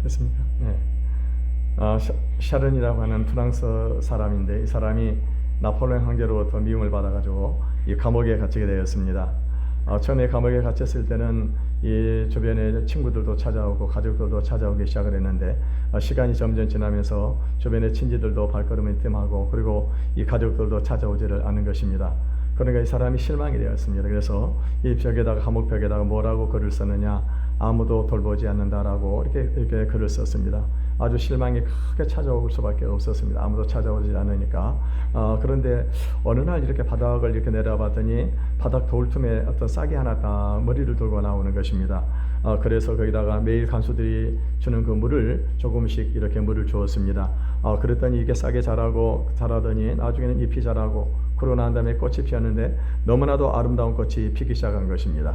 됐습니까? 네. 샤른이라고 하는 프랑스 사람인데 이 사람이 나폴레옹 황제로부터 미움을 받아가지고 이 감옥에 갇히게 되었습니다. 처음에 감옥에 갇혔을 때는 이 주변에 친구들도 찾아오고 가족들도 찾아오기 시작을 했는데 시간이 점점 지나면서 주변의 친지들도 발걸음을 뜸하고 그리고 이 가족들도 찾아오지를 않은 것입니다. 그러니까 이 사람이 실망이 되었습니다. 그래서 이 벽에다가 감옥 벽에다가 뭐라고 글을 썼느냐, 아무도 돌보지 않는다라고 이렇게 글을 썼습니다. 아주 실망이 크게 찾아올 수밖에 없었습니다. 아무도 찾아오지 않으니까. 그런데 어느 날 이렇게 바닥을 이렇게 내려봤더니 바닥 돌틈에 어떤 싹이 하나 딱 머리를 들고 나오는 것입니다. 그래서 거기다가 매일 간수들이 주는 그 물을 조금씩 이렇게 물을 주었습니다. 그랬더니 이게 싹이 자라더니 나중에는 잎이 자라고 그러고 난 다음에 꽃이 피었는데 너무나도 아름다운 꽃이 피기 시작한 것입니다.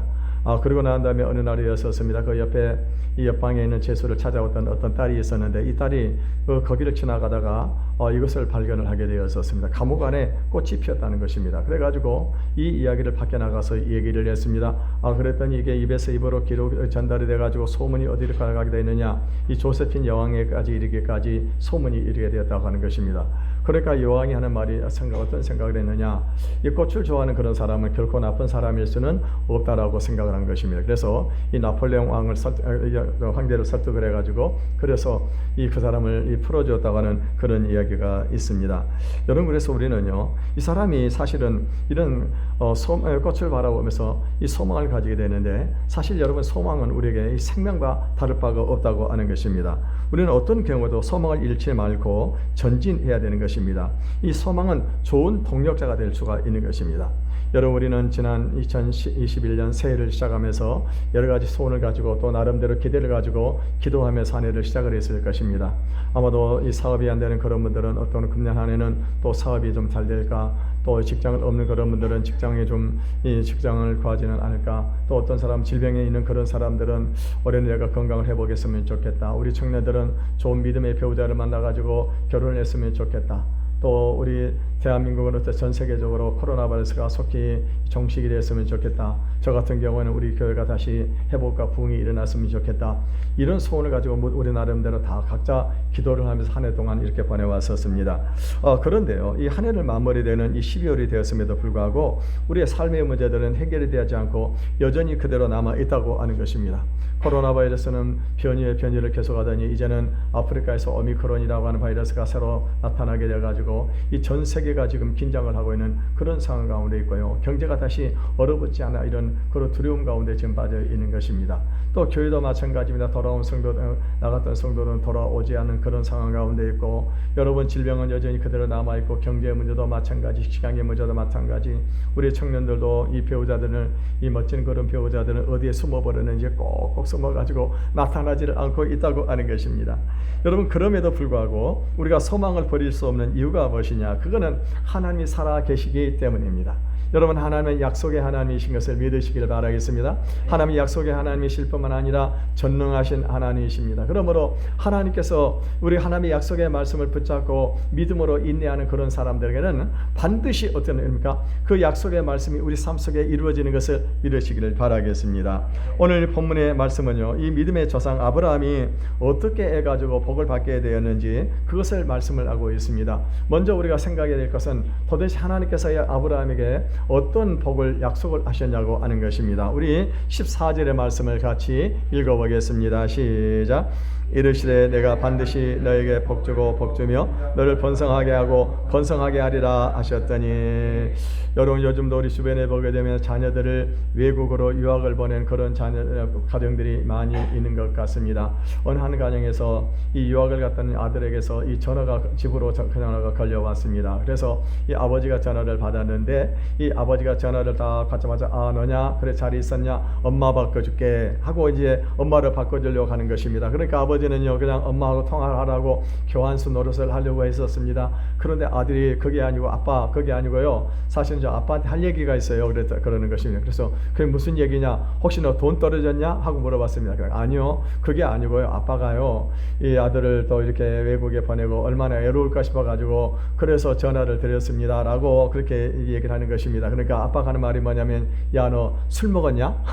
그리고 난 다음에 어느 날이었습니다. 그 옆에 이 옆방에 있는 제수를 찾아왔던 어떤 딸이 있었는데 이 딸이 거기를 지나가다가 이것을 발견을 하게 되었습니다. 감옥 안에 꽃이 피었다는 것입니다. 그래가지고 이 이야기를 밖에 나가서 얘기를 했습니다. 그랬더니 이게 입에서 입으로 기록 전달이 돼가지고 소문이 어디로 가게 되느냐, 이 조세핀 여왕에까지 이르기까지 소문이 이르게 되었다고 하는 것입니다. 그러니까 여왕이 하는 말이 어떤 생각을 했느냐, 이 꽃을 좋아하는 그런 사람은 결코 나쁜 사람일 수는 없다라고 생각을 한 것입니다. 그래서 이 나폴레옹 황제를 설득을 해가지고 그래서 그 사람을 풀어주었다고 하는 그런 이야기가 있습니다. 여러분, 그래서 우리는요, 이 사람이 사실은 이런 꽃을 바라보면서 이 소망을 가지게 되는데 사실 여러분, 소망은 우리에게 이 생명과 다를 바가 없다고 하는 것입니다. 우리는 어떤 경우도 소망을 잃지 말고 전진해야 되는 것입니다. 이 소망은 좋은 동력자가 될 수가 있는 것입니다. 여러분, 우리는 지난 2021년 새해를 시작하면서 여러 가지 소원을 가지고 또 나름대로 기대를 가지고 기도하면서 한 해를 시작을 했을 것입니다. 아마도 이 사업이 안 되는 그런 분들은 어떤 금년 한 해는 또 사업이 좀 잘 될까, 또 직장을 없는 그런 분들은 직장을 구하지는 않을까, 또 어떤 사람 질병에 있는 그런 사람들은 올해 내가 건강을 회복했으면 좋겠다, 우리 청년들은 좋은 믿음의 배우자를 만나가지고 결혼을 했으면 좋겠다, 또 우리 대한민국은 전 세계적으로 코로나 바이러스가 속히 종식이 됐으면 좋겠다, 저 같은 경우는 우리 교회가 다시 회복과 부흥이 일어났으면 좋겠다, 이런 소원을 가지고 우리 나름대로 다 각자 기도를 하면서 한 해 동안 이렇게 보내왔었습니다. 그런데요, 이 한 해를 마무리되는 이 12월이 되었음에도 불구하고 우리의 삶의 문제들은 해결이 되지 않고 여전히 그대로 남아 있다고 하는 것입니다. 코로나 바이러스는 변이를 계속하더니 이제는 아프리카에서 오미크론이라고 하는 바이러스가 새로 나타나게 돼가지고 이 전 세계가 지금 긴장을 하고 있는 그런 상황 가운데 있고요, 경제가 다시 얼어붙지 않아 이런 그런 두려움 가운데 지금 빠져 있는 것입니다. 또 교회도 마찬가지입니다. 나갔던 성도는 돌아오지 않는 그런 상황 가운데 있고, 여러분, 질병은 여전히 그대로 남아 있고, 경제 문제도 마찬가지, 시간의 문제도 마찬가지, 우리 청년들도 이 멋진 그런 배우자들은 어디에 숨어버렸는지 꼭꼭 숨어가지고 나타나지를 않고 있다고 하는 것입니다. 여러분, 그럼에도 불구하고 우리가 소망을 버릴 수 없는 이유가 무엇이냐, 그거는 하나님이 살아 계시기 때문입니다. 여러분, 하나님은 약속의 하나님이신 것을 믿으시기를 바라겠습니다. 하나님이 약속의 하나님이실 뿐만 아니라 전능하신 하나님이십니다. 그러므로 하나님께서 우리 하나님의 약속의 말씀을 붙잡고 믿음으로 인내하는 그런 사람들에게는 반드시 어떤 일입니까? 그 약속의 말씀이 우리 삶 속에 이루어지는 것을 믿으시기를 바라겠습니다. 오늘 본문의 말씀은요, 이 믿음의 조상 아브라함이 어떻게 해가지고 복을 받게 되었는지 그것을 말씀을 하고 있습니다. 먼저 우리가 생각해야 될 것은 도대체 하나님께서 아브라함에게 어떤 복을 약속을 하셨냐고 하는 것입니다. 우리 14절의 말씀을 같이 읽어보겠습니다. 시작. 이르시되 내가 반드시 너에게 복주고 복주며 너를 번성하게 하고 번성하게 하리라 하셨더니, 여러분, 요즘도 우리 주변에 보게 되면 자녀들을 외국으로 유학을 보낸 그런 가정들이 많이 있는 것 같습니다. 어느 한 가정에서 이 유학을 갔다는 아들에게서 이 집으로 전화가 걸려왔습니다. 그래서 이 아버지가 전화를 받았는데 이 아버지가 전화를 다 받자마자 너냐? 그래, 잘 있었냐? 엄마 바꿔줄게 하고 이제 엄마를 바꿔주려고 하는 것입니다. 그러니까 아버지는요, 그냥 엄마하고 통화를 하라고 교환수 노릇을 하려고 했었습니다. 그런데 아들이 그게 아니고, 아빠 그게 아니고요, 사실은 저 아빠한테 할 얘기가 있어요. 그러는 것입니다. 그래서 그게 무슨 얘기냐? 혹시 너 돈 떨어졌냐? 하고 물어봤습니다. 아니요, 그게 아니고요, 아빠가요 이 아들을 또 이렇게 외국에 보내고 얼마나 외로울까 싶어가지고 그래서 전화를 드렸습니다 라고 그렇게 얘기를 하는 것입니다. 그러니까 아빠가 하는 말이 뭐냐면, 야, 너 술 먹었냐?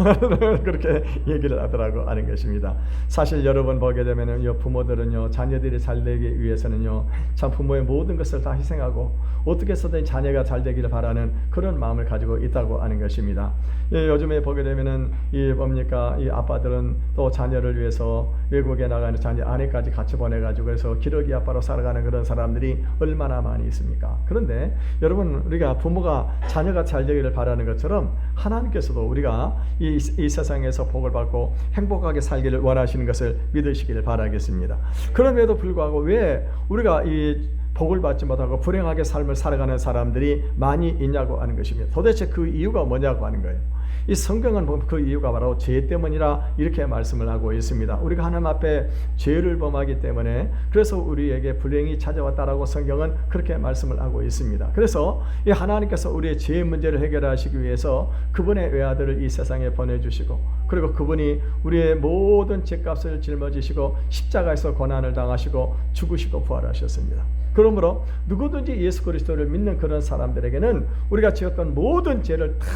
그렇게 얘기를 하더라고 하는 것입니다. 사실 여러분 보게 되면 되면은요, 부모들은요, 자녀들이 잘 되기 위해서는요, 참 부모의 모든 것을 다 희생하고 어떻게 해서든 자녀가 잘 되기를 바라는 그런 마음을 가지고 있다고 하는 것입니다. 예, 요즘에 보게 되면은 이 뭡니까, 이 아빠들은 또 자녀를 위해서 외국에 나가는 자녀 아내까지 같이 보내가지고 그래서 기러기 아빠로 살아가는 그런 사람들이 얼마나 많이 있습니까? 그런데 여러분, 우리가 부모가 자녀가 잘 되기를 바라는 것처럼 하나님께서도 우리가 이 세상에서 복을 받고 행복하게 살기를 원하시는 것을 믿으시기를 바라겠습니다. 그럼에도 불구하고 왜 우리가 이 복을 받지 못하고 불행하게 삶을 살아가는 사람들이 많이 있냐고 하는 것입니다. 도대체 그 이유가 뭐냐고 하는 거예요. 이 성경은 그 이유가 바로 죄 때문이라 이렇게 말씀을 하고 있습니다. 우리가 하나님 앞에 죄를 범하기 때문에 그래서 우리에게 불행이 찾아왔다라고 성경은 그렇게 말씀을 하고 있습니다. 그래서 이 하나님께서 우리의 죄 문제를 해결하시기 위해서 그분의 외아들을 이 세상에 보내주시고 그리고 그분이 우리의 모든 죄값을 짊어지시고 십자가에서 고난을 당하시고 죽으시고 부활하셨습니다. 그러므로 누구든지 예수 그리스도를 믿는 그런 사람들에게는 우리가 지었던 모든 죄를 다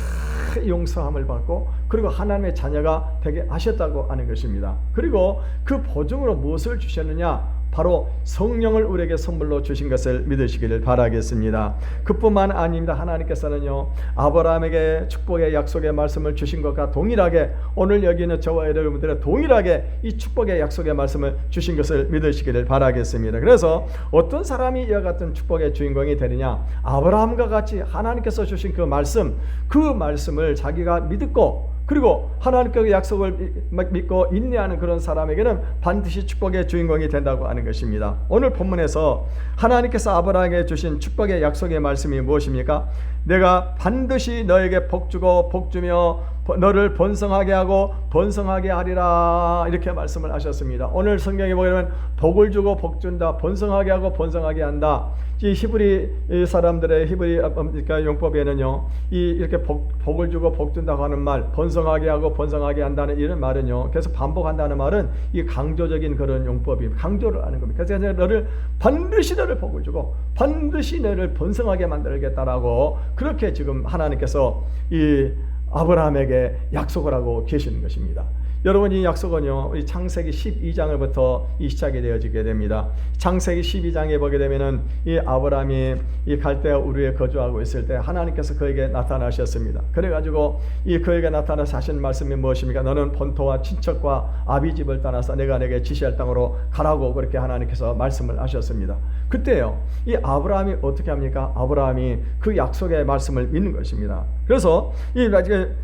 용서함을 받고 그리고 하나님의 자녀가 되게 하셨다고 하는 것입니다. 그리고 그 보증으로 무엇을 주셨느냐? 바로 성령을 우리에게 선물로 주신 것을 믿으시기를 바라겠습니다. 그뿐만 아닙니다. 하나님께서는요, 아브라함에게 축복의 약속의 말씀을 주신 것과 동일하게 오늘 여기 있는 저와 여러분들의 동일하게 이 축복의 약속의 말씀을 주신 것을 믿으시기를 바라겠습니다. 그래서 어떤 사람이 이와 같은 축복의 주인공이 되느냐? 아브라함과 같이 하나님께서 주신 그 말씀을 자기가 믿고 그리고 하나님께서 약속을 믿고 인내하는 그런 사람에게는 반드시 축복의 주인공이 된다고 하는 것입니다. 오늘 본문에서 하나님께서 아브라함에게 주신 축복의 약속의 말씀이 무엇입니까? 내가 반드시 너에게 복주고 복주며 너를 번성하게 하고 번성하게 하리라 이렇게 말씀을 하셨습니다. 오늘 성경에 보면 복을 주고 복준다, 번성하게 하고 번성하게 한다. 이 히브리 사람들의 히브리 그러니까 용법에는요, 이렇게 복을 주고 복준다고 하는 말, 번성하게 하고 번성하게 한다는 이런 말은요, 계속 반복한다는 말은 이 강조적인 그런 용법이 강조를 하는 겁니다. 그래서 너를 반드시 너를 복을 주고 반드시 너를 번성하게 만들겠다라고 그렇게 지금 하나님께서 이 아브라함에게 약속을 하고 계시는 것입니다. 여러분, 이 약속은요, 이 창세기 12장부터 시작이 되어지게 됩니다. 창세기 12장에 보게 되면은 이 아브라함이 이 갈대아 우르에 거주하고 있을 때 하나님께서 그에게 나타나셨습니다. 그래가지고 이 그에게 나타나서 하신 말씀이 무엇입니까? 너는 본토와 친척과 아비집을 떠나서 내가 내게 지시할 땅으로 가라고 그렇게 하나님께서 말씀을 하셨습니다. 그때요, 이 아브라함이 어떻게 합니까? 아브라함이 그 약속의 말씀을 믿는 것입니다. 그래서 이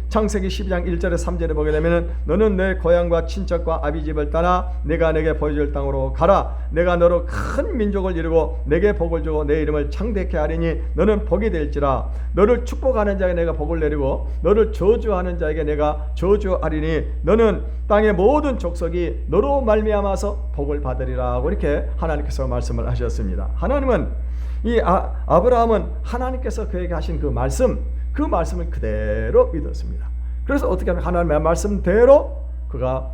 창세기 12장 1절에 3절에 보게 되면은 너는 내 고향과 친척과 아비집을 떠나 내가 내게 보여줄 땅으로 가라. 내가 너로 큰 민족을 이루고 내게 복을 주고 내 이름을 창대케 하리니 너는 복이 될지라. 너를 축복하는 자에게 내가 복을 내리고 너를 저주하는 자에게 내가 저주하리니 너는 땅의 모든 족속이 너로 말미암아서 복을 받으리라고 이렇게 하나님께서 말씀을 하셨습니다. 하나님은 이 아브라함은 하나님께서 그에게 하신 그 말씀을 그대로 믿었습니다. 그래서 어떻게 하면 하나님의 말씀대로 그가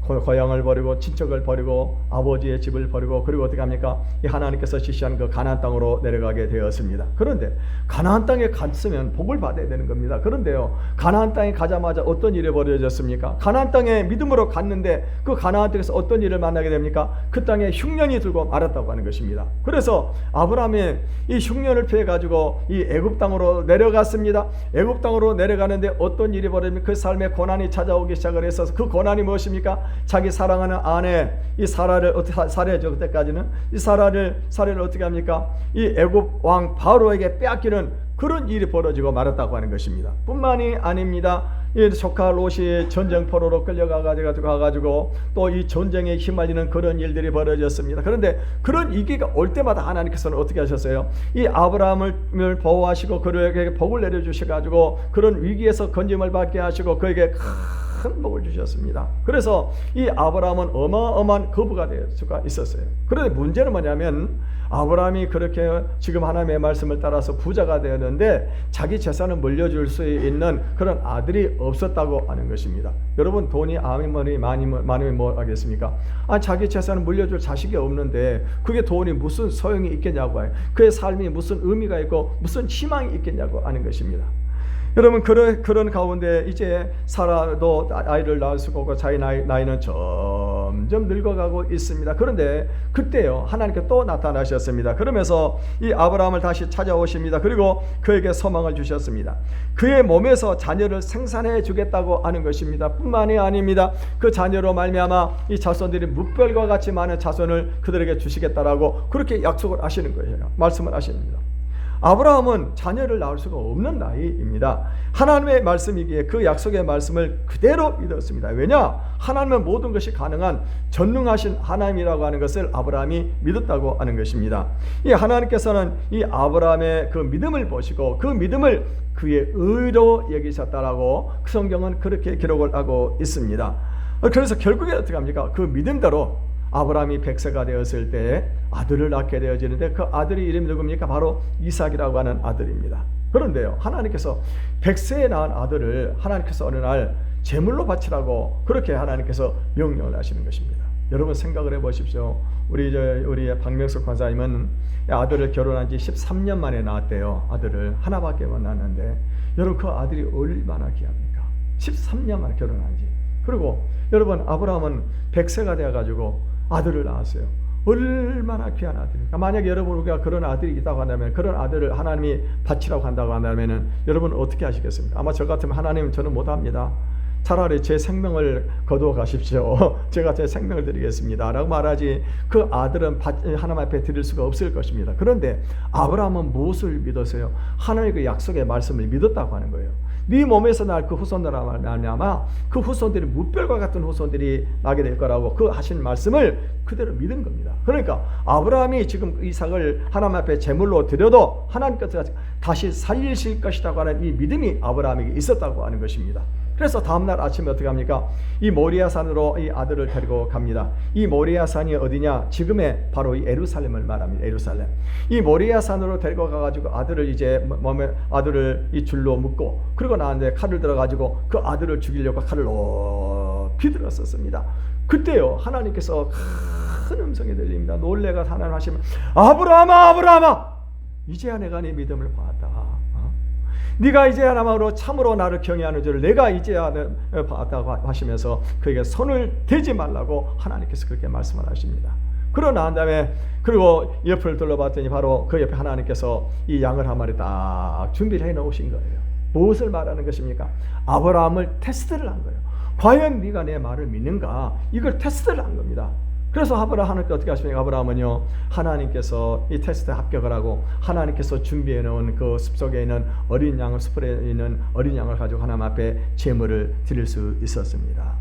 고향을 버리고 친척을 버리고 아버지의 집을 버리고 그리고 어떻게 합니까? 이 하나님께서 지시한 그 가나안 땅으로 내려가게 되었습니다. 그런데 가나안 땅에 갔으면 복을 받아야 되는 겁니다. 그런데요, 가나안 땅에 가자마자 어떤 일이 벌어졌습니까? 가나안 땅에 믿음으로 갔는데 그 가나안 땅에서 어떤 일을 만나게 됩니까? 그 땅에 흉년이 들고 말았다고 하는 것입니다. 그래서 아브라함이 이 흉년을 피해 가지고 이 애굽 땅으로 내려갔습니다. 애굽 땅으로 내려가는데 어떤 일이 벌어집니까? 그 삶에 고난이 찾아오기 시작을 했어서 그 고난이 무엇입니까? 자기 사랑하는 아내 이 사라를 어떻게 살해죠? 그때까지는 이 사라를 어떻게 합니까? 이 애굽 왕 바로에게 빼앗기는 그런 일이 벌어지고 말았다고 하는 것입니다. 뿐만이 아닙니다. 이 조카 롯이 전쟁포로로 끌려가가지고 또 이 전쟁에 휘말리는 그런 일들이 벌어졌습니다. 그런데 그런 위기가 올 때마다 하나님께서는 어떻게 하셨어요? 이 아브라함을 보호하시고 그에게 복을 내려주셔가지고 그런 위기에서 건짐을 받게 하시고 그에게 큰 복을 주셨습니다. 그래서 이 아브라함은 어마어마한 거부가 될 수가 있었어요. 그런데 문제는 뭐냐면 아브라함이 그렇게 지금 하나님의 말씀을 따라서 부자가 되었는데 자기 재산을 물려줄 수 있는 그런 아들이 없었다고 하는 것입니다. 여러분, 돈이 아무리 많으면 뭐 하겠습니까? 자기 재산을 물려줄 자식이 없는데 그게 돈이 무슨 소용이 있겠냐고 해요. 그의 삶이 무슨 의미가 있고 무슨 희망이 있겠냐고 하는 것입니다. 여러분 그런 가운데 이제 사라도 아이를 낳을 수가 없고 자기 나이는 점점 늙어가고 있습니다. 그런데 그때요 하나님께 또 나타나셨습니다. 그러면서 이 아브라함을 다시 찾아오십니다. 그리고 그에게 소망을 주셨습니다. 그의 몸에서 자녀를 생산해 주겠다고 하는 것입니다. 뿐만이 아닙니다. 그 자녀로 말미암아 이 자손들이 뭇별과 같이 많은 자손을 그들에게 주시겠다라고 그렇게 약속을 하시는 거예요. 말씀을 하십니다. 아브라함은 자녀를 낳을 수가 없는 나이입니다. 하나님의 말씀이기에 그 약속의 말씀을 그대로 믿었습니다. 왜냐? 하나님은 모든 것이 가능한 전능하신 하나님이라고 하는 것을 아브라함이 믿었다고 하는 것입니다. 이 하나님께서는 이 아브라함의 그 믿음을 보시고 그 믿음을 그의 의로 여기셨다라고 그 성경은 그렇게 기록을 하고 있습니다. 그래서 결국에 어떻게 합니까? 그 믿음대로 아브라함이 100세가 되었을 때 아들을 낳게 되어지는데 그 아들의 이름이 누굽니까? 바로 이삭이라고 하는 아들입니다. 그런데요 하나님께서 100세에 낳은 아들을 하나님께서 어느 날 제물로 바치라고 그렇게 하나님께서 명령을 하시는 것입니다. 여러분 생각을 해보십시오. 우리 박명숙 권사님은 아들을 결혼한 지 13년 만에 낳았대요. 아들을 하나밖에 못 낳았는데 여러분 그 아들이 얼마나 귀합니까? 13년 만에 결혼한 지. 그리고 여러분 아브라함은 100세가 되어가지고 아들을 낳았어요. 얼마나 귀한 아들입니까? 만약에 여러분 우리가 그런 아들이 있다고 한다면 그런 아들을 하나님이 바치라고 한다고 한다면 여러분 어떻게 하시겠습니까? 아마 저 같으면 하나님 저는 못합니다. 차라리 제 생명을 거두어 가십시오. 제가 제 생명을 드리겠습니다 라고 말하지 그 아들은 하나님 앞에 드릴 수가 없을 것입니다. 그런데 아브라함은 무엇을 믿었어요? 하나님의 그 약속의 말씀을 믿었다고 하는 거예요. 네 몸에서 날 그 후손들아 말미암아 그 후손들이 뭇별과 같은 후손들이 나게 될 거라고 그 하신 말씀을 그대로 믿은 겁니다. 그러니까 아브라함이 지금 이삭을 하나님 앞에 제물로 드려도 하나님께서 다시 살리실 것이라고 하는 이 믿음이 아브라함에게 있었다고 하는 것입니다. 그래서 다음날 아침에 어떻게 합니까? 이 모리아산으로 이 아들을 데리고 갑니다. 이 모리아산이 어디냐? 지금의 바로 이 예루살렘을 말합니다. 예루살렘. 이 모리아산으로 데리고 가가지고 아들을 이제 몸에 아들을 이 줄로 묶고 그리고 나한테 칼을 들어가지고 그 아들을 죽이려고 칼을 높이 들었었습니다. 그때요 하나님께서 큰 음성이 들립니다. 놀래가 하나님 하시면 아브라함아 아브라함아 이제야 내가 네 믿음을 보았다. 네가 이제야 나로 참으로 나를 경외하는 줄을 내가 이제야 봤다고 하시면서 그에게 손을 대지 말라고 하나님께서 그렇게 말씀을 하십니다. 그러고 난 다음에 그리고 옆을 둘러봤더니 바로 그 옆에 하나님께서 이 양을 한 마리 딱 준비를 해 놓으신 거예요. 무엇을 말하는 것입니까? 아브라함을 테스트를 한 거예요. 과연 네가 내 말을 믿는가? 이걸 테스트를 한 겁니다. 그래서 하나님께 어떻게 하십니까? 아브라함은요 하나님께서 이 테스트에 합격을 하고 하나님께서 준비해 놓은 그 숲속에 있는 어린 양을 숲에 있는 어린 양을 가지고 하나님 앞에 제물을 드릴 수 있었습니다.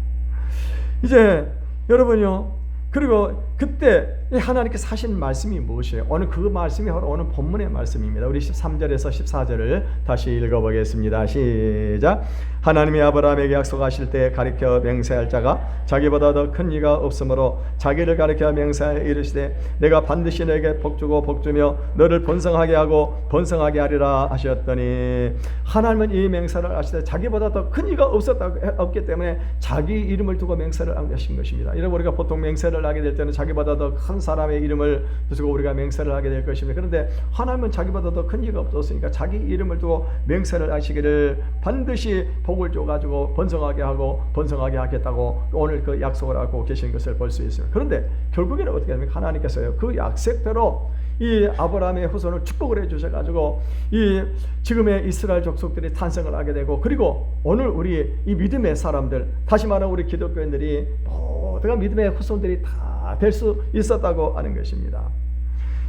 이제 여러분요 그리고 그때 하나님께서 하신 말씀이 무엇이에요? 오늘 그 말씀이 바로 오늘 본문의 말씀입니다. 우리 13절에서 14절을 다시 읽어보겠습니다. 시작. 하나님이 아브라함에게 약속하실 때 가리켜 맹세할 자가 자기보다 더 큰 이가 없으므로 자기를 가리켜 맹세하여 이르시되 내가 반드시 너에게 복주고 복주며 너를 번성하게 하고 번성하게 하리라 하셨더니 하나님은 이 맹세를 하시되 자기보다 더 큰 이가 없기 때문에 자기 이름을 두고 맹세를 하신 것입니다. 여러분 우리가 보통 맹세를 하게 될 때는 자기보다 더 큰 사람의 이름을 두고 우리가 맹세를 하게 될 것입니다. 그런데 하나님은 자기보다 더 큰 이가 없었으니까 자기 이름을 두고 맹세를 하시기를 반드시 복을 줘가지고 번성하게 하고 번성하게 하겠다고 오늘 그 약속을 하고 계신 것을 볼 수 있습니다. 그런데 결국에는 어떻게 됩니까? 하나님께서요 그 약속대로 이 아브라함의 후손을 축복을 해주셔가지고 이 지금의 이스라엘 족속들이 탄생을 하게 되고 그리고 오늘 우리 이 믿음의 사람들 다시 말하면 우리 기독교인들이 모두가 믿음의 후손들이 다 될 수 있었다고 하는 것입니다.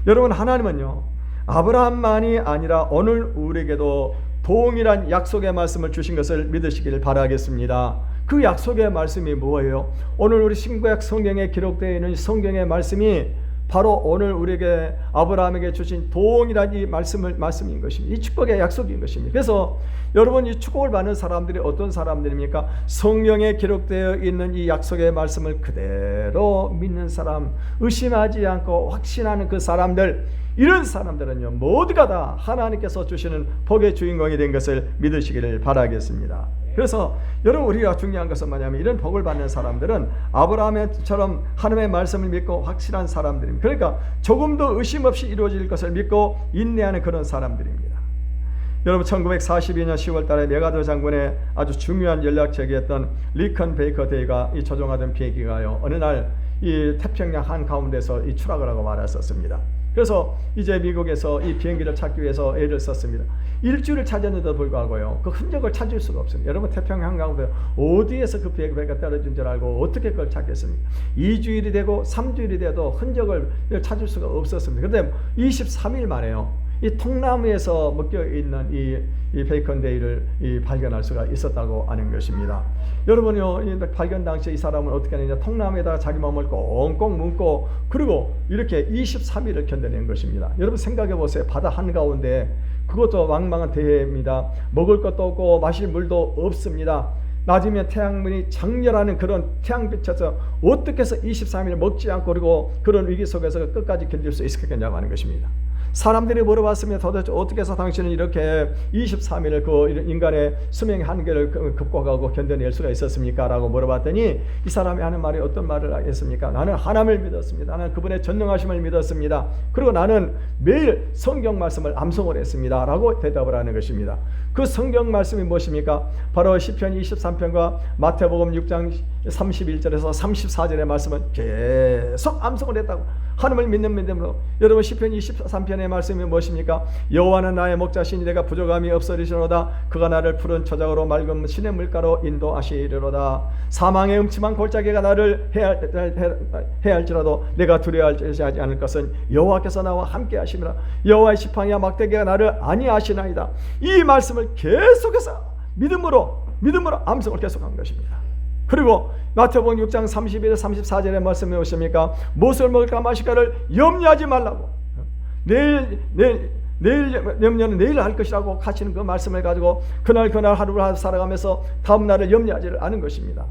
여러분 하나님은요 아브라함만이 아니라 오늘 우리에게도 동일한 약속의 말씀을 주신 것을 믿으시기를 바라겠습니다. 그 약속의 말씀이 뭐예요? 오늘 우리 신구약 성경에 기록되어 있는 성경의 말씀이 바로 오늘 우리에게 아브라함에게 주신 동일한 이 말씀인 것입니다. 이 축복의 약속인 것입니다. 그래서 여러분 이 축복을 받는 사람들이 어떤 사람들입니까? 성경에 기록되어 있는 이 약속의 말씀을 그대로 믿는 사람, 의심하지 않고 확신하는 그 사람들, 이런 사람들은요 모두가 다 하나님께서 주시는 복의 주인공이 된 것을 믿으시기를 바라겠습니다. 그래서 여러분 우리가 중요한 것은 뭐냐면 이런 복을 받는 사람들은 아브라함처럼 하나님의 말씀을 믿고 확실한 사람들입니다. 그러니까 조금도 의심 없이 이루어질 것을 믿고 인내하는 그런 사람들입니다. 여러분 1942년 10월 달에 메가더 장군의 아주 중요한 연락책이었던 리컨 베이커 데이가 이 조종하던 비행기가요 어느 날 이 태평양 한가운데서 이 추락을 하고 말았었습니다. 그래서 이제 미국에서 이 비행기를 찾기 위해서 애를 썼습니다. 일주일을 찾았는데도 불구하고요 그 흔적을 찾을 수가 없습니다. 여러분 태평양 한가운데 어디에서 그 비행기가 떨어진 줄 알고 어떻게 그걸 찾겠습니까? 2주일이 되고 3주일이 돼도 흔적을 찾을 수가 없었습니다. 그런데 23일 만에요 이 통나무에서 묶여 있는 이 베이컨 데이를 발견할 수가 있었다고 하는 것입니다. 여러분요, 이 발견 당시에 이 사람은 어떻게 하느냐, 통나무에다가 자기 몸을 꽁꽁 묶고 그리고 이렇게 23일을 견뎌낸 것입니다. 여러분 생각해 보세요. 바다 한가운데, 그것도 망망한 대해입니다. 먹을 것도 없고 마실 물도 없습니다. 낮이면 태양문이 장렬하는 그런 태양빛에서 어떻게 해서 23일 먹지 않고 그리고 그런 위기 속에서 끝까지 견딜 수 있었겠냐고 하는 것입니다. 사람들이 물어봤으면 도대체 어떻게 해서 당신은 이렇게 23일을 그 인간의 수명의 한계를 극복하고 견뎌낼 수가 있었습니까? 라고 물어봤더니 이 사람이 하는 말이 어떤 말을 했습니까? 나는 하나님을 믿었습니다. 나는 그분의 전능하심을 믿었습니다. 그리고 나는 매일 성경 말씀을 암송을 했습니다. 라고 대답을 하는 것입니다. 그 성경 말씀이 무엇입니까? 바로 시편 23편과 마태복음 6장 31절에서 34절의 말씀은 계속 암송을 했다고. 하나님을 믿는 믿음으로. 여러분 시편 23편의 말씀이 무엇입니까? 여호와는 나의 목자시니 내가 부족함이 없으리로다. 그가 나를 푸른 초장으로 맑은 시냇 물가로 인도하시리로다. 사망의 음침한 골짜기가 나를 해할지라도 내가 두려워하지 않을 것은 여호와께서 나와 함께 하심이라. 여호와의 지팡이와 막대기가 나를 아니하시나이다. 이 말씀을 계속해서 믿음으로 암송을 계속한 것입니다. 그리고 마태복음 6장 31절 34절의 말씀이 무엇입니까? 무엇을 먹을까 마실까를 염려하지 말라고. 내일 염려는 내일 할 것이라고 하시는 그 말씀을 가지고 그날 하루를 살아가면서 다음 날을 염려하지 않은 것입니다.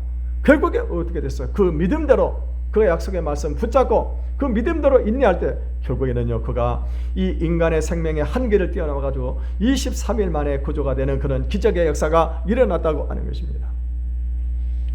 결국에 어떻게 됐어요? 그 믿음대로 그의 약속의 말씀 붙잡고 그 믿음대로 인내할 때 결국에는요 그가 이 인간의 생명의 한계를 뛰어넘어 가지고 23일 만에 구조가 되는 그런 기적의 역사가 일어났다고 하는 것입니다.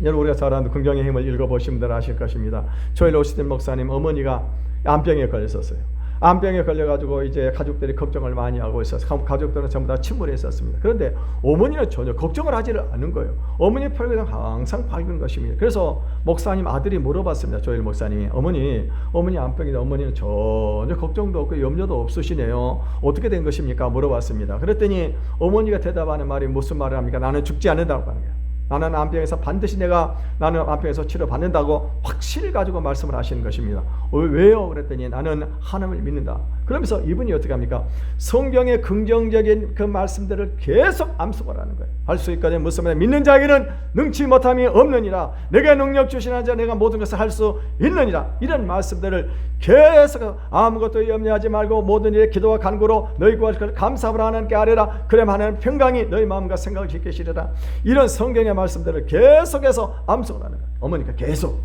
여러분 우리가 잘 아는 긍정의 힘을 읽어보신 분들 아실 것입니다. 조엘 오스틴 목사님 어머니가 암병에 걸렸었어요. 암병에 걸려가지고 이제 가족들이 걱정을 많이 하고 있었어요. 가족들은 전부 다 침울해 있었습니다. 그런데 어머니는 전혀 걱정을 하지를 않은 거예요. 어머니의 표정은 항상 밝은 것입니다. 그래서 목사님 아들이 물어봤습니다. 조엘 목사님이 어머니 암병인데 어머니는 전혀 걱정도 없고 염려도 없으시네요. 어떻게 된 것입니까? 물어봤습니다. 그랬더니 어머니가 대답하는 말이 무슨 말을 합니까? 나는 죽지 않는다고 하는 거예요. 나는 암병에서 반드시 나는 암병에서 치료받는다고 확신을 가지고 말씀을 하시는 것입니다. 왜요? 그랬더니 나는 하나님을 믿는다. 그러면서 이분이 어떻게 합니까? 성경의 긍정적인 그 말씀들을 계속 암송을 하는 거예요. 할 수 있거든요. 무슨 말이냐? 믿는 자에게는 능치 못함이 없느니라. 내게 능력 주시는 자 내가 모든 것을 할 수 있느니라. 이런 말씀들을 계속 아무것도 염려하지 말고 모든 일에 기도와 간구로 너희 구할 것을 감사함으로 하나님께 아뢰라. 그러면 하나님 평강이 너희 마음과 생각을 지키시리라. 이런 성경의 말씀들을 계속해서 암송을 하는 거예요. 어머니가 계속.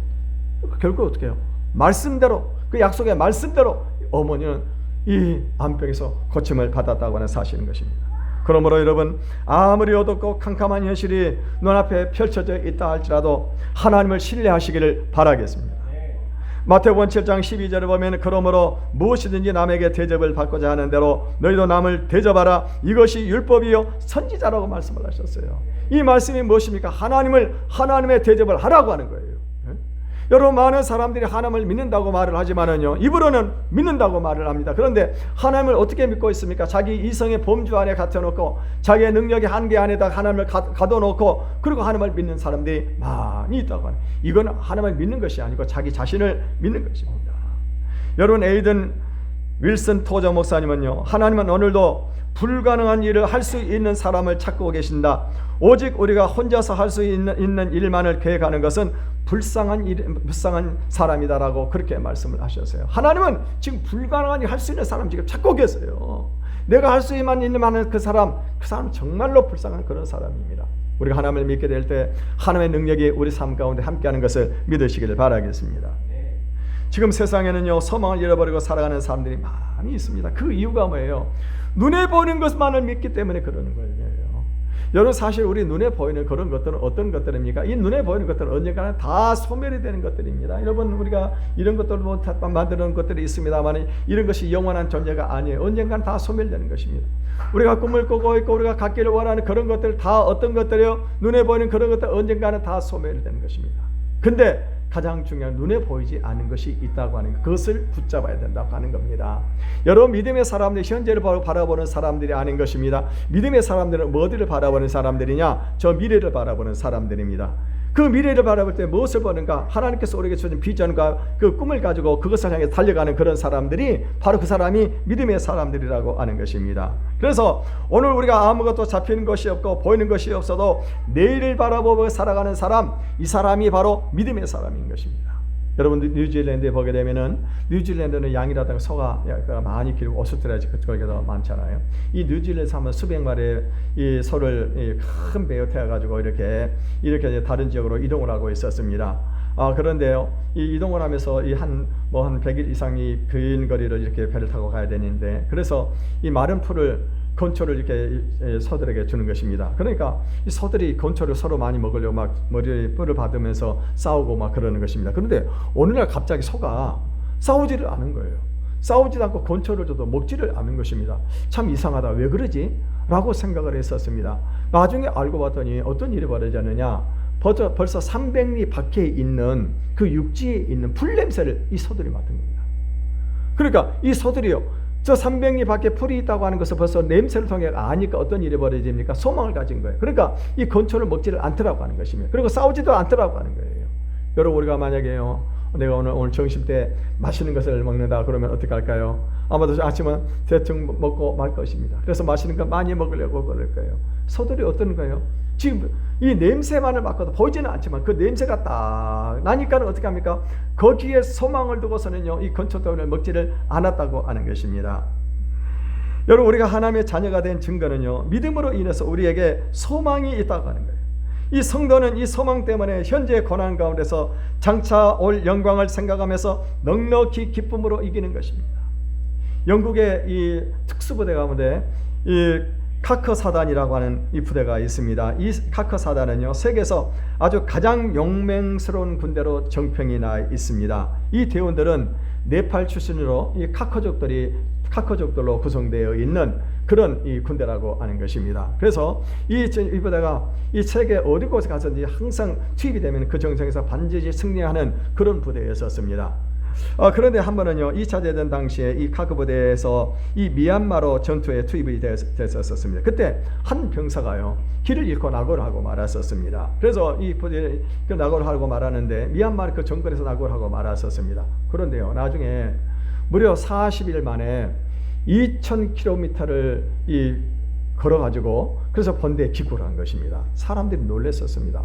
결국 어떻게 해요? 말씀대로 그 약속의 말씀대로 어머니는 이 암병에서 고침을 받았다고 하는 사실인 것입니다. 그러므로 여러분 아무리 어둡고 캄캄한 현실이 눈앞에 펼쳐져 있다 할지라도 하나님을 신뢰하시기를 바라겠습니다. 마태복음 7장 12절에 보면 그러므로 무엇이든지 남에게 대접을 받고자 하는 대로 너희도 남을 대접하라. 이것이 율법이요 선지자라고 말씀을 하셨어요. 이 말씀이 무엇입니까? 하나님의 대접을 하라고 하는 거예요. 여러분 많은 사람들이 하나님을 믿는다고 말을 하지만은요 입으로는 믿는다고 말을 합니다. 그런데 하나님을 어떻게 믿고 있습니까? 자기 이성의 범주 안에 갇혀놓고 자기의 능력의 한계 안에다 하나님을 가둬놓고 그리고 하나님을 믿는 사람들이 많이 있다고 하는. 이건 하나님을 믿는 것이 아니고 자기 자신을 믿는 것입니다. 여러분 에이든 윌슨 토저 목사님은요 하나님은 오늘도 불가능한 일을 할 수 있는 사람을 찾고 계신다. 오직 우리가 혼자서 할 수 있는 일만을 계획하는 것은 불쌍한 사람이다라고 그렇게 말씀을 하셨어요. 하나님은 지금 불가능한 일 할 수 있는 사람 지금 찾고 계세요. 내가 할 수 있는 일만은 그 사람 정말로 불쌍한 그런 사람입니다. 우리가 하나님을 믿게 될 때 하나님의 능력이 우리 삶 가운데 함께하는 것을 믿으시기를 바라겠습니다. 지금 세상에는요 소망을 잃어버리고 살아가는 사람들이 많이 있습니다. 그 이유가 뭐예요? 눈에 보이는 것만을 믿기 때문에 그러는 거예요. 여러분 사실 우리 눈에 보이는 그런 것들은 어떤 것들입니까? 이 눈에 보이는 것들은 언젠가는 다 소멸이 되는 것들입니다. 여러분 우리가 이런 것들 뭐 만드는 것들이 있습니다만 이런 것이 영원한 존재가 아니에요. 언젠가는 다 소멸되는 것입니다. 우리가 꿈을 꾸고 있고 우리가 갖기를 원하는 그런 것들 다 어떤 것들이요? 눈에 보이는 그런 것들 언젠가는 다 소멸이 되는 것입니다. 근데 가장 중요한 눈에 보이지 않는 것이 있다고 하는 것, 그것을 붙잡아야 된다고 하는 겁니다. 여러분 믿음의 사람들이 현재를 바라보는 사람들이 아닌 것입니다. 믿음의 사람들은 어디를 바라보는 사람들이냐? 저 미래를 바라보는 사람들입니다. 그 미래를 바라볼 때 무엇을 보는가? 하나님께서 우리에게 주신 비전과 그 꿈을 가지고 그것을 향해 달려가는 그런 사람들이 바로 그 사람이 믿음의 사람들이라고 하는 것입니다. 그래서 오늘 우리가 아무것도 잡히는 것이 없고 보이는 것이 없어도 내일을 바라보며 살아가는 사람, 이 사람이 바로 믿음의 사람인 것입니다. 여러분 뉴질랜드에 보게 되면은 뉴질랜드는 양이라든가 소가 많이 기르고 오스트레일리아 거기가 많잖아요. 이 뉴질랜드에서 하면 수백 마리의 이 소를 큰 배에 태워가지고 이렇게 다른 지역으로 이동을 하고 있었습니다. 그런데요, 이 이동을 하면서 한 100일 이상이 긴 거리를 이렇게 배를 타고 가야 되는데, 그래서 이 마른 풀을 건초를 이렇게 소들에게 주는 것입니다. 그러니까 이 소들이 건초를 서로 많이 먹으려고 막 머리에 뿔을 받으면서 싸우고 막 그러는 것입니다. 그런데 어느 날 갑자기 소가 싸우지를 않은 거예요. 싸우지도 않고 건초를 줘도 먹지를 않은 것입니다. 참 이상하다. 왜 그러지? 라고 생각을 했었습니다. 나중에 알고 봤더니 어떤 일이 벌어졌느냐? 벌써 300리 밖에 있는 그 육지에 있는 풀 냄새를 이 소들이 맡은 겁니다. 그러니까 이 소들이요, 저 300리 밖에 풀이 있다고 하는 것을 벌써 냄새를 통해 아니까 어떤 일이 벌어집니까? 소망을 가진 거예요. 그러니까 이 건초를 먹지를 않더라고 하는 것이며, 그리고 싸우지도 않더라고 하는 거예요. 여러분 우리가 만약에요, 내가 오늘 점심 때 맛있는 것을 먹는다 그러면 어떻게 할까요? 아마도 아침은 대충 먹고 말 것입니다. 그래서 맛있는 거 많이 먹으려고 그럴 거예요. 소들이 어떤 거예요? 지금 이 냄새만을 맡고도 보이지는 않지만 그 냄새가 딱 나니까는 어떻게 합니까? 거기에 소망을 두고서는요, 이 건초떡을 먹지를 않았다고 하는 것입니다. 여러분 우리가 하나님의 자녀가 된 증거는요, 믿음으로 인해서 우리에게 소망이 있다고 하는 거예요. 이 성도는 이 소망 때문에 현재의 고난 가운데서 장차 올 영광을 생각하면서 넉넉히 기쁨으로 이기는 것입니다. 영국의 이 특수부대 가운데 이 카커사단이라고 하는 이 부대가 있습니다. 이 카커사단은요, 세계에서 아주 가장 용맹스러운 군대로 정평이 나 있습니다. 이 대원들은 네팔 출신으로 이 카커족들로 구성되어 있는 그런 이 군대라고 하는 것입니다. 그래서 이 부대가 이 세계 어디 곳에 가서든지 항상 투입이 되면 그 정성에서 반드시 승리하는 그런 부대였었습니다. 그런데 한 번은요, 2차 대전 당시에 이 카커 부대에서 이 미얀마로 전투에 투입이 됐었습니다. 그때 한 병사가요, 길을 잃고 낙오를 하고 말았었습니다. 그래서 이 부대 그 낙오를 하고 말하는데 미얀마 그 정글에서 낙오를 하고 말았었습니다. 그런데요, 나중에 무려 40일 만에 2000km를 걸어가지고 그래서 본대에 기구를 한 것입니다. 사람들이 놀랐었습니다.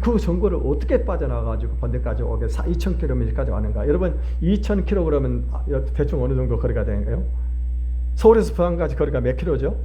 그 정거를 어떻게 빠져나가지고 본대까지 오게 2000km까지 왔는가? 여러분 2000km 그러면 대충 어느 정도 거리가 되는가요? 서울에서 부산까지 거리가 몇 킬로죠?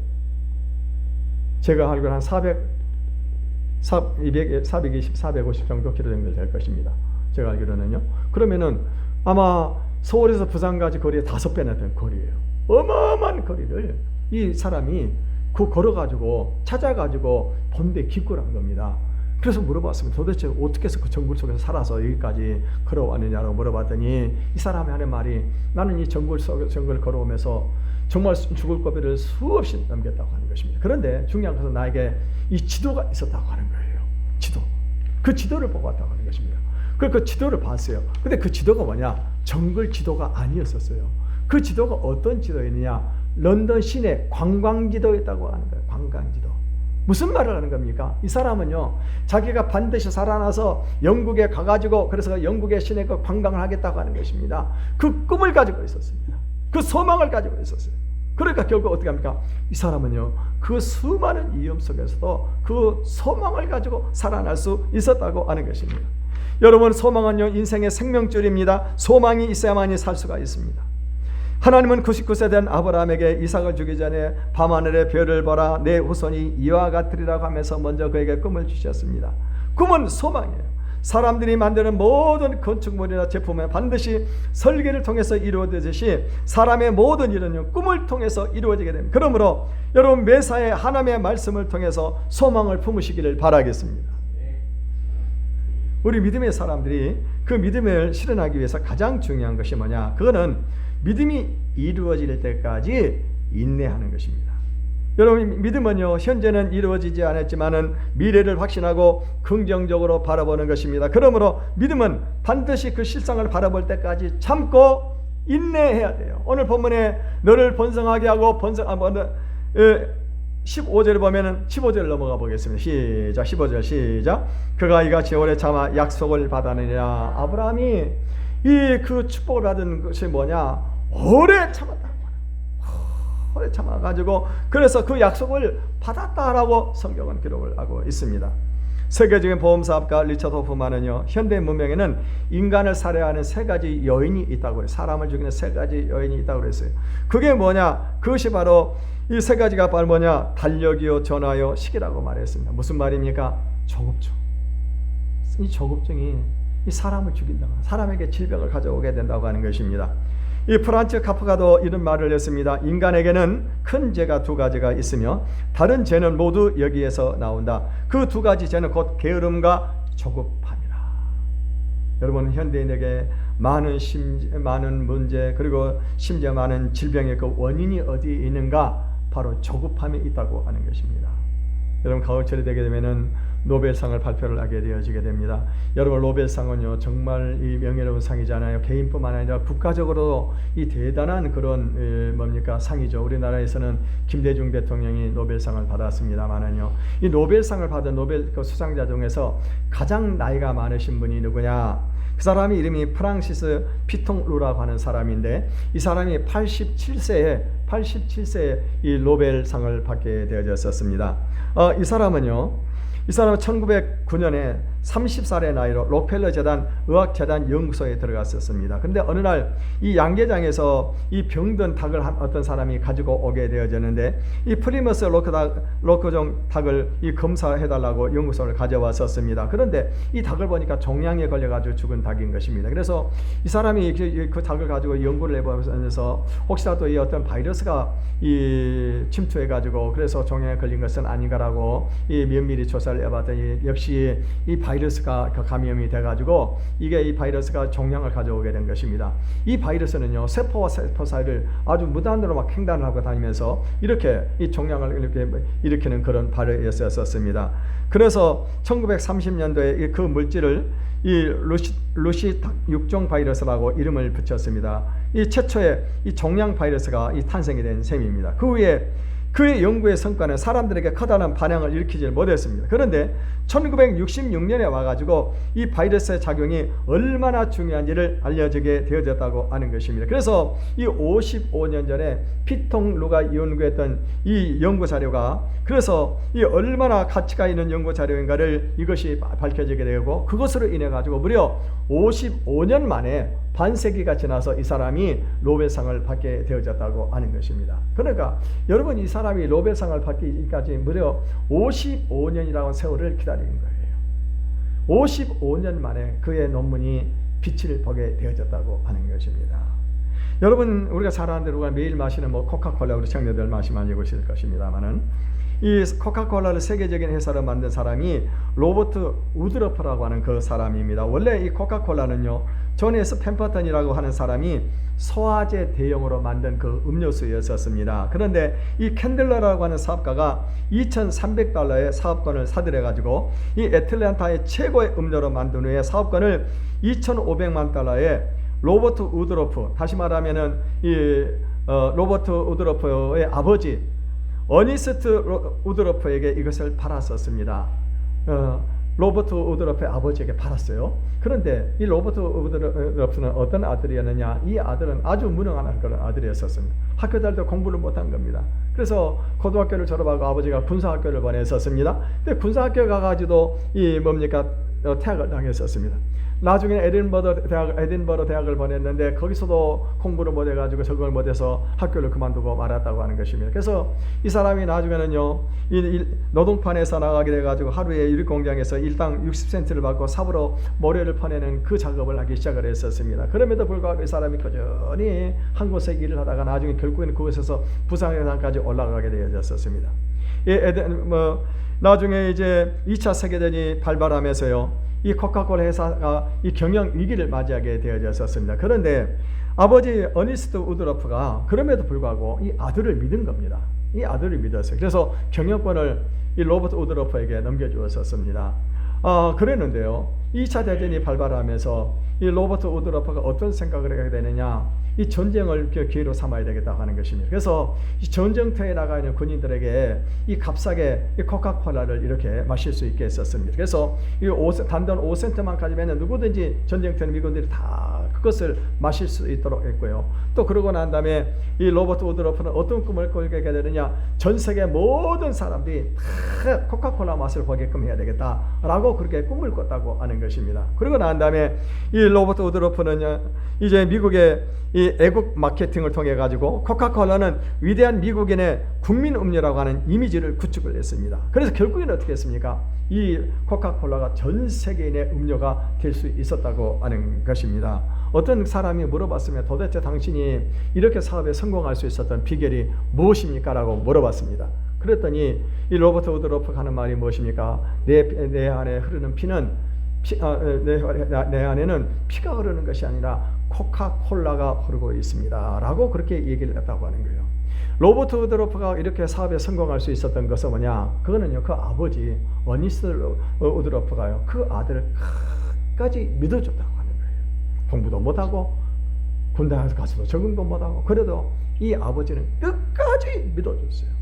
제가 알기로는 한 420, 450 정도 킬로 정도 될 것입니다. 제가 알기로는요. 그러면은 아마 서울에서 부산까지 거리의 5배나 되는 거리예요. 어마어마한 거리를 이 사람이 걸어가지고 찾아가지고 본대에 기구를 한 겁니다. 그래서 물어봤습니다. 도대체 어떻게 해서 그 정글 속에서 살아서 여기까지 걸어왔느냐고 물어봤더니 이 사람이 하는 말이, 나는 이 정글 걸어오면서 정말 죽을 고비를 수없이 넘겼다고 하는 것입니다. 그런데 중요한 것은 나에게 이 지도가 있었다고 하는 거예요. 지도. 그 지도를 보고 왔다고 하는 것입니다. 그 지도를 봤어요. 근데 그 지도가 뭐냐? 정글 지도가 아니었었어요. 그 지도가 어떤 지도였느냐? 런던 시내 관광지도였다고 하는 거예요. 관광지도. 무슨 말을 하는 겁니까? 이 사람은요, 자기가 반드시 살아나서 영국에 가가지고 그래서 영국의 시내 그 관광을 하겠다고 하는 것입니다. 그 꿈을 가지고 있었습니다. 그 소망을 가지고 있었어요. 그러니까 결국 어떻게 합니까? 이 사람은요, 그 수많은 위험 속에서도 그 소망을 가지고 살아날 수 있었다고 하는 것입니다. 여러분, 소망은요, 인생의 생명줄입니다. 소망이 있어야만이 살 수가 있습니다. 하나님은 99세 된 아브라함에게 이삭을 주기 전에 밤하늘의 별을 보라, 내 후손이 이와 같으리라고 하면서 먼저 그에게 꿈을 주셨습니다. 꿈은 소망이에요. 사람들이 만드는 모든 건축물이나 제품은 반드시 설계를 통해서 이루어지듯이 사람의 모든 일은 꿈을 통해서 이루어지게 됩니다. 그러므로 여러분 매사에 하나님의 말씀을 통해서 소망을 품으시기를 바라겠습니다. 우리 믿음의 사람들이 그 믿음을 실현하기 위해서 가장 중요한 것이 뭐냐? 그거는 믿음이 이루어질 때까지 인내하는 것입니다. 여러분 믿음은요, 현재는 이루어지지 않았지만은 미래를 확신하고 긍정적으로 바라보는 것입니다. 그러므로 믿음은 반드시 그 실상을 바라볼 때까지 참고 인내해야 돼요. 오늘 본문에 너를 번성하게 하고 15절을 보면은 15절 넘어가 보겠습니다. 시작. 15절 시작. 그가 이같이 오래 참아 약속을 받았느니라. 아브라함이 이 그 축복을 받은 것이 뭐냐? 오래 참았다. 오래 참아가지고 그래서 그 약속을 받았다라고 성경은 기록을 하고 있습니다. 세계적인 보험사업가 리처드 호프만은요, 현대 문명에는 인간을 살해하는 3가지 요인이 있다고 해요. 사람을 죽이는 3가지 요인이 있다고 그랬어요. 그게 뭐냐? 그것이 바로 이 3가지가 바로 뭐냐? 달력이요, 전화요, 시기라고 말했습니다. 무슨 말입니까? 조급증. 이 조급증이 이 사람을 죽인다. 사람에게 질병을 가져오게 된다고 하는 것입니다. 이 프란츠 카프카도 이런 말을 했습니다. 인간에게는 큰 죄가 2가지가 있으며 다른 죄는 모두 여기에서 나온다. 그 2가지 죄는 곧 게으름과 조급함이라. 여러분 현대인에게 많은 문제 그리고 심지어 많은 질병의 그 원인이 어디에 있는가? 바로 조급함이 있다고 하는 것입니다. 여러분 가을철이 되게 되면은 노벨상을 발표를 하게 되어지게 됩니다. 여러분 노벨상은요 정말 이 명예로운 상이잖아요. 개인뿐만 아니라 국가적으로도 이 대단한 그런 상이죠. 우리나라에서는 김대중 대통령이 노벨상을 받았습니다만은요, 이 노벨상을 받은 노벨 그 수상자 중에서 가장 나이가 많으신 분이 누구냐? 그 사람이 이름이 프랑시스 피통루라고 하는 사람인데, 이 사람이 87세에 이 노벨상을 받게 되어졌었습니다. 이 사람은 1909년에 30살의 나이로 록펠러 재단 의학재단 연구소에 들어갔었습니다. 그런데 어느 날 이 양계장에서 이 병든 닭을 어떤 사람이 가지고 오게 되어졌는데, 이 프리머스 로크종 닭을 이 검사해달라고 연구소를 가져왔었습니다. 그런데 이 닭을 보니까 종양에 걸려가지고 죽은 닭인 것입니다. 그래서 이 사람이 그 닭을 가지고 연구를 해보면서 혹시라도 이 어떤 바이러스가 이 침투해가지고 그래서 종양에 걸린 것은 아닌가라고 이 면밀히 조사를 해봤더니 역시 이 바이러스가 감염이 돼가지고 이게 이 바이러스가 종양을 가져오게 된 것입니다. 이 바이러스는요 세포와 세포 사이를 아주 무단으로 막 횡단을 하고 다니면서 이렇게 이 종양을 이렇게 일으키는 그런 바이러스였습니다. 그래서 1930년도에 그 물질을 이 루시 육종 바이러스라고 이름을 붙였습니다. 이 최초의 이 종양 바이러스가 이 탄생이 된 셈입니다. 그 후에 그의 연구의 성과는 사람들에게 커다란 반향을 일으키지 못했습니다. 그런데 1966년에 와가지고 이 바이러스의 작용이 얼마나 중요한지를 알려지게 되어졌다고 하는 것입니다. 그래서 이 55년 전에 피통루가 연구했던 이 연구 자료가 그래서 이 얼마나 가치가 있는 연구 자료인가를 이것이 밝혀지게 되고, 그것으로 인해 가지고 무려 55년 만에 반세기가 지나서 이 사람이 노벨상을 받게 되어졌다고 하는 것입니다. 그러니까 여러분 이 사람이 노벨상을 받기까지 무려 55년이라는 세월을 기다린 거예요. 55년 만에 그의 논문이 빛을 보게 되어졌다고 하는 것입니다. 여러분 우리가 잘 아는 대로 매일 마시는 코카콜라 우리 청년들 많이 알고 있을 것입니다만은, 이 코카콜라를 세계적인 회사로 만든 사람이 로버트 우드러프라고 하는 그 사람입니다. 원래 이 코카콜라는요 존 S 펜퍼턴이라고 하는 사람이 소화제 대용으로 만든 그 음료수였었습니다. 그런데 이 캔들러라고 하는 사업가가 $2,300의 사업권을 사들여 가지고 이 애틀랜타의 최고의 음료로 만든 후에 사업권을 $2,500만 로버트 우드러프, 다시 말하면은 이 로버트 우드러프의 아버지 어니스트 우드러프에게 이것을 팔았었습니다. 로버트 우드러프의 아버지에게 팔았어요. 그런데 이 로버트 우드러프는 어떤 아들이었느냐? 이 아들은 아주 무능한 그런 아들이었었습니다. 학교 다닐 때 공부를 못한 겁니다. 그래서 고등학교를 졸업하고 아버지가 군사학교를 보냈었습니다. 근데 군사학교 가가지고도 퇴학을 당했었습니다. 나중에 에딘버러 대학을 보냈는데 거기서도 공부를 못해가지고 적응을 못해서 학교를 그만두고 말았다고 하는 것입니다. 그래서 이 사람이 나중에는요, 이 노동판에서 나가게 돼가지고 하루에 유리공장에서 일당 60센트를 받고 삽으로 모래를 퍼내는 그 작업을 하기 시작을 했었습니다. 그럼에도 불구하고 이 사람이 꾸준히 한 곳에 일을 하다가 나중에 결국에는 그곳에서 부상회장까지 올라가게 되어졌었습니다. 나중에 이제 2차 세계대전이 발발하면서요, 이 코카콜라 회사가 이 경영 위기를 맞이하게 되어졌었습니다. 그런데 아버지 어니스트 우드러프가 그럼에도 불구하고 이 아들을 믿은 겁니다. 이 아들을 믿었어요. 그래서 경영권을 이 로버트 우드러프에게 넘겨주었었습니다. 그랬는데요, 2차 대전이 발발하면서 이 로버트 우드러프가 어떤 생각을 하게 되느냐, 이 전쟁을 기회로 삼아야 되겠다고 하는 것입니다. 그래서 이 전쟁터에 나가 있는 군인들에게 이 값싸게 이 코카콜라를 이렇게 마실 수 있게 했었습니다. 그래서 이 단돈 5센트만 가지면 누구든지 전쟁터에 미군들이 다 그것을 마실 수 있도록 했고요. 또 그러고 난 다음에 이 로버트 우드러프는 어떤 꿈을 꾸게 되느냐, 전 세계 모든 사람들이 다 코카콜라 맛을 보게끔 해야 되겠다라고 그렇게 꿈을 꿨다고 하는 것입니다. 그러고 난 다음에 이 로버트 우드러프는 이제 미국의 이 애국 마케팅을 통해 가지고 코카콜라는 위대한 미국인의 국민 음료라고 하는 이미지를 구축을 했습니다. 그래서 결국에는 어떻게 했습니까? 이 코카콜라가 전 세계인의 음료가 될 수 있었다고 하는 것입니다. 어떤 사람이 물어봤으면 도대체 당신이 이렇게 사업에 성공할 수 있었던 비결이 무엇입니까? 라고 물어봤습니다. 그랬더니 이 로버트 우드러프가 하는 말이 무엇입니까? 내 안에 흐르는 피는 내 안에는 피가 흐르는 것이 아니라 코카콜라가 흐르고 있습니다 라고 그렇게 얘기를 했다고 하는 거예요. 로버트 우드러프가 이렇게 사업에 성공할 수 있었던 것은 뭐냐, 그거는요, 그 아버지 어니스트 우드러프가요, 그 아들을 끝까지 믿어줬다고 하는 거예요. 공부도 못하고 군대 가서도 적응도 못하고 그래도 이 아버지는 끝까지 믿어줬어요.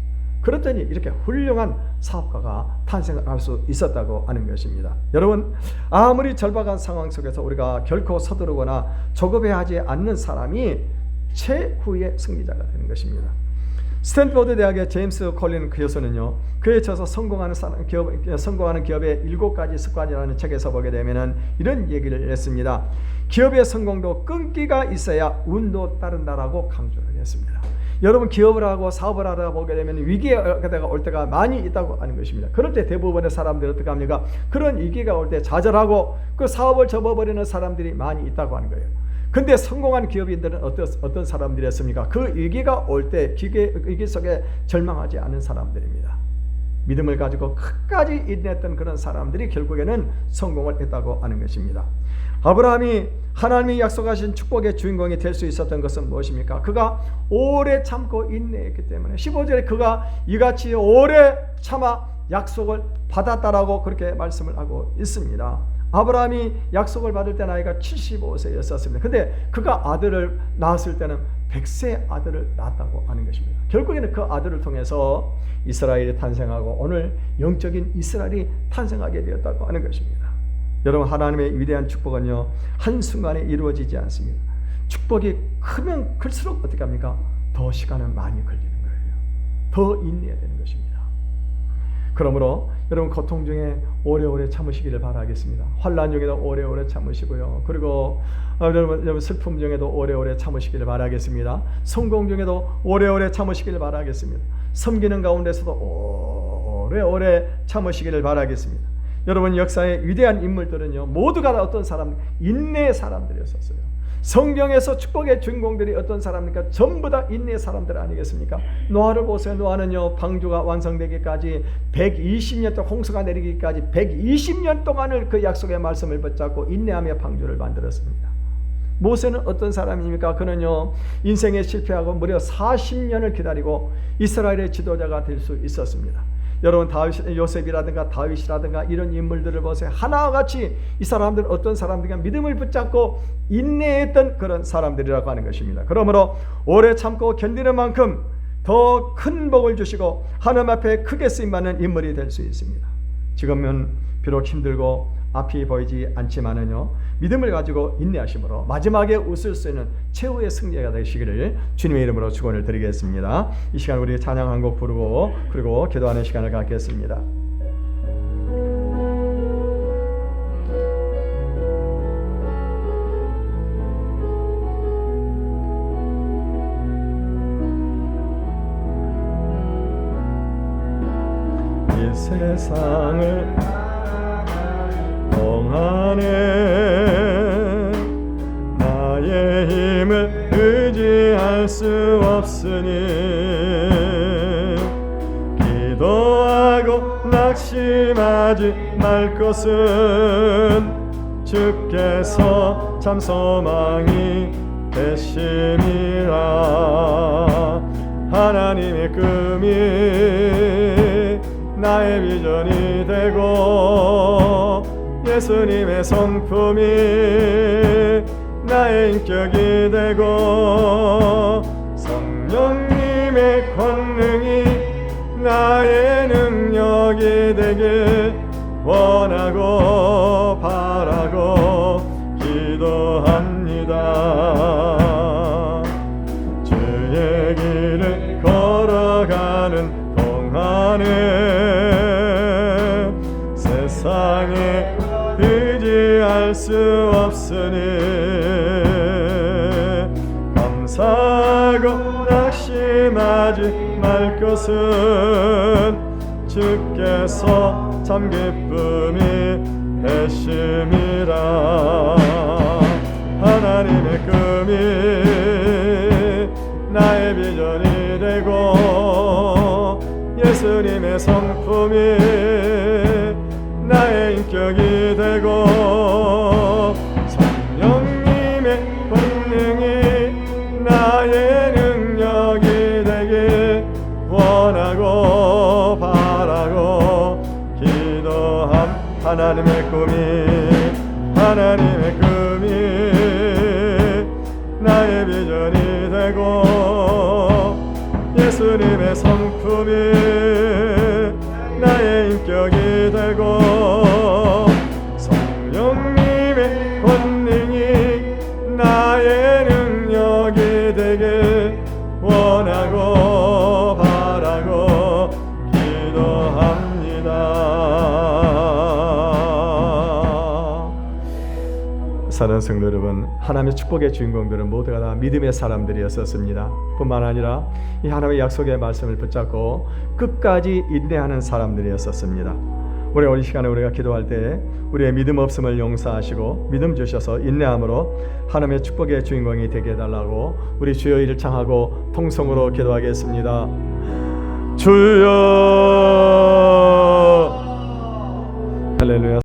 그랬더니 이렇게 훌륭한 사업가가 탄생을 할 수 있었다고 하는 것입니다. 여러분, 아무리 절박한 상황 속에서 우리가 결코 서두르거나 조급해하지 않는 사람이 최후의 승리자가 되는 것입니다. 스탠포드 대학의 제임스 콜린 교수는요, 그에 져서 성공하는 기업의 7가지 습관이라는 책에서 보게 되면은 이런 얘기를 했습니다. 기업의 성공도 끈기가 있어야 운도 따른다라고 강조를 했습니다. 여러분, 기업을 하고 사업을 하다 보게 되면 위기가 올 때가 많이 있다고 하는 것입니다. 그럴 때 대부분의 사람들이 어떻게 합니까? 그런 위기가 올 때 좌절하고 그 사업을 접어버리는 사람들이 많이 있다고 하는 거예요. 근데 성공한 기업인들은 어떤 사람들이었습니까? 그 위기가 올 때 위기 속에 절망하지 않은 사람들입니다. 믿음을 가지고 끝까지 인내했던 그런 사람들이 결국에는 성공을 했다고 하는 것입니다. 아브라함이 하나님이 약속하신 축복의 주인공이 될 수 있었던 것은 무엇입니까? 그가 오래 참고 인내했기 때문에 15절에 그가 이같이 오래 참아 약속을 받았다라고 그렇게 말씀을 하고 있습니다. 아브라함이 약속을 받을 때 나이가 75세였었습니다. 근데 그가 아들을 낳았을 때는 100세 아들을 낳았다고 하는 것입니다. 결국에는 그 아들을 통해서 이스라엘이 탄생하고 오늘 영적인 이스라엘이 탄생하게 되었다고 하는 것입니다. 여러분, 하나님의 위대한 축복은요, 한순간에 이루어지지 않습니다. 축복이 크면 클수록 어떻게 합니까? 더 시간은 많이 걸리는 거예요. 더 인내해야 되는 것입니다. 그러므로 여러분, 고통 중에 오래오래 참으시기를 바라겠습니다. 환난 중에도 오래오래 참으시고요. 그리고 여러분, 슬픔 중에도 오래오래 참으시기를 바라겠습니다. 성공 중에도 오래오래 참으시기를 바라겠습니다. 섬기는 가운데서도 오래오래 참으시기를 바라겠습니다. 여러분, 역사의 위대한 인물들은요, 모두가 다 어떤 사람? 인내의 사람들이었어요. 성경에서 축복의 주인공들이 어떤 사람입니까? 전부 다 인내의 사람들 아니겠습니까? 노아를 보세요. 노아는요, 방주가 완성되기까지 120년 동안, 홍수가 내리기까지 120년 동안을 그 약속의 말씀을 붙잡고 인내하며 방주를 만들었습니다. 모세는 어떤 사람입니까? 그는요, 인생에 실패하고 무려 40년을 기다리고 이스라엘의 지도자가 될 수 있었습니다. 여러분, 요셉이라든가 다윗이라든가 이런 인물들을 보세요. 하나같이 이 사람들은 어떤 사람들인가? 믿음을 붙잡고 인내했던 그런 사람들이라고 하는 것입니다. 그러므로 오래 참고 견디는 만큼 더 큰 복을 주시고 하나님 앞에 크게 쓰임받는 인물이 될 수 있습니다. 지금은 비록 힘들고 앞이 보이지 않지만은요, 믿음을 가지고 인내하심으로 마지막에 웃을 수 있는 최후의 승리가 되시기를 주님의 이름으로 축원을 드리겠습니다. 이 시간 우리 찬양 한 곡 부르고 그리고 기도하는 시간을 갖겠습니다. 이 세상을 동안에 나의 힘을 의지할 수 없으니 기도하고 낙심하지 말 것은 주께서 참 소망이 되심이라. 하나님의 꿈이 나의 비전이 되고 예수님의 성품이 나의 인격이 되고 성령님의 권능이 나의 능력이 되길 원하고 바라고 기도합니다. 주의 길을 걸어가는 동안에 세상에 의지할 수 없으니 감사하고 낙심하지 말 것은 주께서 참 기쁨이 되심이라. 하나님의 꿈이 나의 비전이 되고 예수님의 성품이 나의 인격이 되고 성령님의 권능이 나의 능력이 되길 원하고 바라고 기도함. 하나님의 꿈이 나의 비전이 되고 예수님의 성품이 나의 인격이 되고 성령님의 권능이 나의 능력이 되길 원하고 바라고 기도합니다. 사랑하는 성도 여러분, 하나님의 축복의 주인공들은 모두가 다 믿음의 사람들이었었습니다. 뿐만 아니라 이 하나님의 약속의 말씀을 붙잡고 끝까지 인내하는 사람들이었었습니다. 오늘 이 시간에 우리가 기도할 때 우리의 믿음 없음을 용서하시고 믿음 주셔서 인내함으로 하나님의 축복의 주인공이 되게 해달라고 우리 주여 이를 청하고 통성으로 기도하겠습니다. 주여. 할렐루야.